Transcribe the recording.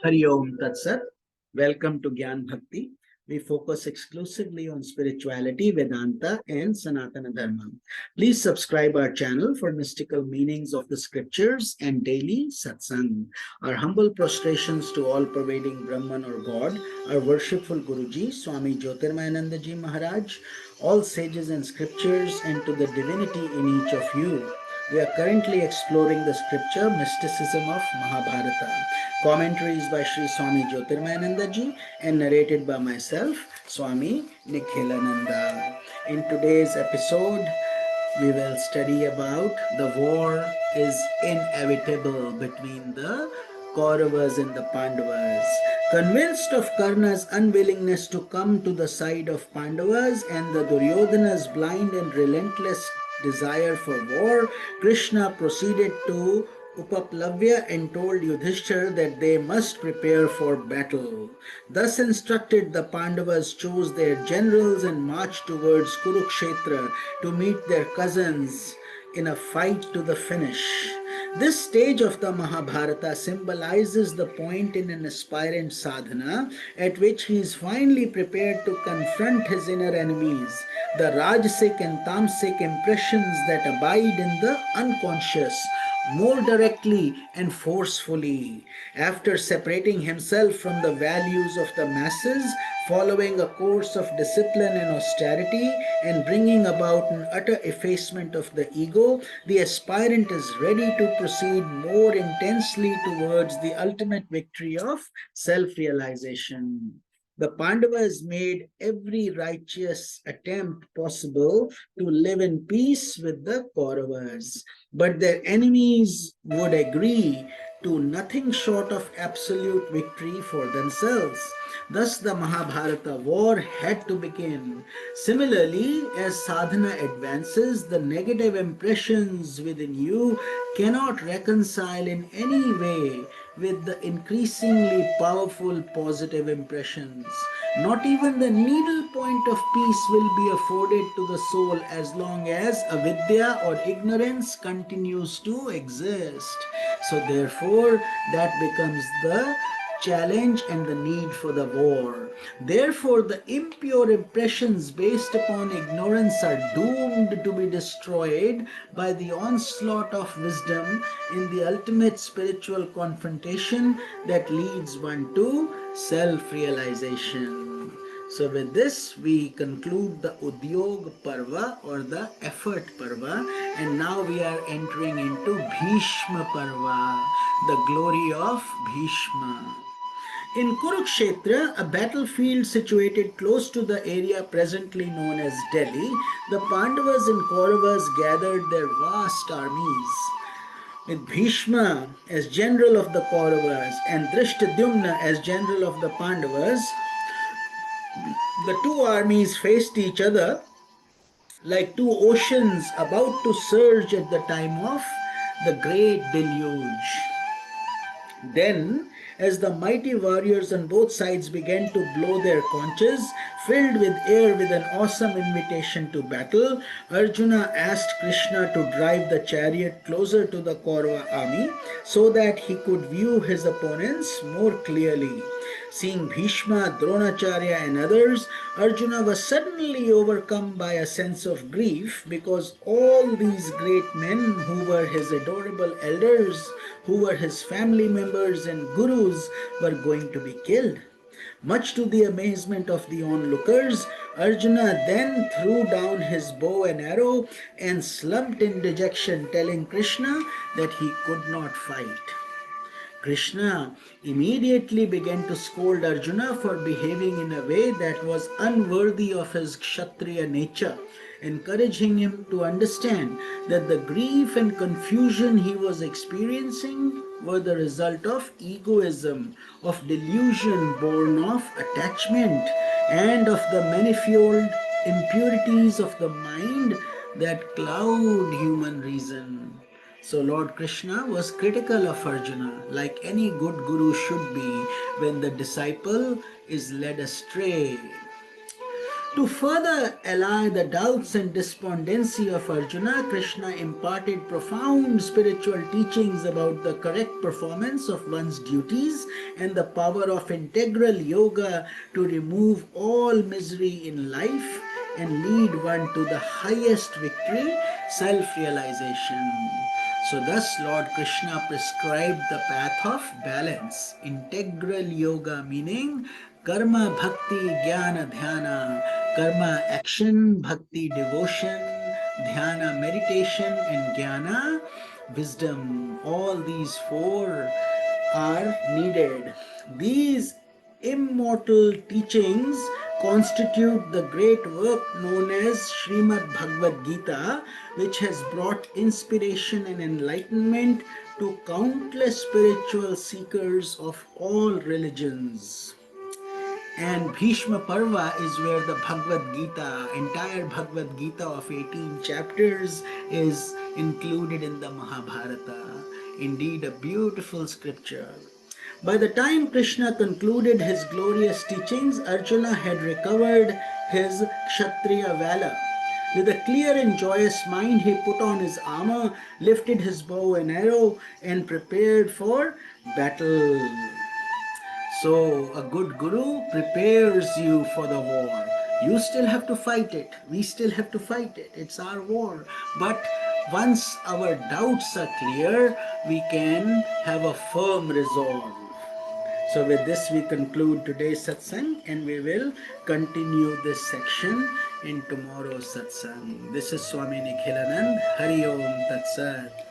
Hari Om Tat Sat. Welcome to Gyan Bhakti. We focus exclusively on spirituality, Vedanta, and Sanatana Dharma. Please subscribe our channel for mystical meanings of the scriptures and daily satsang. Our humble prostrations to all pervading Brahman or God, our worshipful Guruji, Swami Jyotirmayananda Ji Maharaj, all sages and scriptures, and to the divinity in each of you. We are currently exploring the scripture Mysticism of Mahabharata. Commentaries by Sri Swami Jyotirmayananda Ji and narrated by myself, Swami Nikhilananda. In today's episode, we will study about the war is inevitable between the Kauravas and the Pandavas. Convinced of Karna's unwillingness to come to the side of Pandavas and the Duryodhana's blind and relentless desire for war, Krishna proceeded to Upaplavya and told Yudhishthir that they must prepare for battle. Thus instructed, the Pandavas chose their generals and marched towards Kurukshetra to meet their cousins in a fight to the finish. This stage of the Mahabharata symbolizes the point in an aspirant sadhana at which he is finally prepared to confront his inner enemies, the Rajasic and Tamasic impressions that abide in the unconscious, more directly and forcefully. After separating himself from the values of the masses, following a course of discipline and austerity, and bringing about an utter effacement of the ego, the aspirant is ready to proceed more intensely towards the ultimate victory of self-realization. The Pandavas made every righteous attempt possible to live in peace with the Kauravas, but their enemies would agree to nothing short of absolute victory for themselves. Thus, the Mahabharata war had to begin. Similarly, as sadhana advances, the negative impressions within you cannot reconcile in any way with the increasingly powerful positive impressions. Not even the needle point of peace will be afforded to the soul as long as avidya or ignorance continues to exist. So therefore, that becomes the challenge and the need for the war. Therefore, the impure impressions based upon ignorance are doomed to be destroyed by the onslaught of wisdom in the ultimate spiritual confrontation that leads one to self-realization. So with this, we conclude the Udyog Parva or the effort Parva, and now we are entering into Bhishma Parva, the glory of Bhishma. In Kurukshetra, a battlefield situated close to the area presently known as Delhi, the Pandavas and Kauravas gathered their vast armies. With Bhishma as general of the Kauravas and Drishtadyumna as general of the Pandavas, the two armies faced each other like two oceans about to surge at the time of the great deluge. Then, as the mighty warriors on both sides began to blow their conches, filled with air with an awesome invitation to battle, Arjuna asked Krishna to drive the chariot closer to the Kaurava army so that he could view his opponents more clearly. Seeing Bhishma, Dronacharya and others, Arjuna was suddenly overcome by a sense of grief because all these great men who were his adorable elders, who were his family members and gurus, were going to be killed. Much to the amazement of the onlookers, Arjuna then threw down his bow and arrow and slumped in dejection, telling Krishna that he could not fight. Krishna immediately began to scold Arjuna for behaving in a way that was unworthy of his Kshatriya nature, encouraging him to understand that the grief and confusion he was experiencing were the result of egoism, of delusion born of attachment, and of the manifold impurities of the mind that cloud human reason. So Lord Krishna was critical of Arjuna, like any good guru should be when the disciple is led astray. To further allay the doubts and despondency of Arjuna, Krishna imparted profound spiritual teachings about the correct performance of one's duties and the power of integral yoga to remove all misery in life and lead one to the highest victory, self-realization. So thus Lord Krishna prescribed the path of balance, integral yoga, meaning karma, bhakti, jnana, dhyana. Karma, action; bhakti, devotion; dhyana, meditation; and jnana, wisdom. All these four are needed. These immortal teachings constitute the great work known as Srimad Bhagavad Gita, which has brought inspiration and enlightenment to countless spiritual seekers of all religions. And Bhishma Parva is where the Bhagavad Gita, entire Bhagavad Gita of 18 chapters, is included in the Mahabharata. Indeed, a beautiful scripture. By the time Krishna concluded his glorious teachings, Arjuna had recovered his Kshatriya valor. With a clear and joyous mind, he put on his armor, lifted his bow and arrow, and prepared for battle. So, a good guru prepares you for the war. You still have to fight it. We still have to fight it. It's our war. But once our doubts are clear, we can have a firm resolve. So, with this, we conclude today's satsang and we will continue this section in tomorrow's satsang. This is Swami Nikhilanand. Hari Om Tat Sat.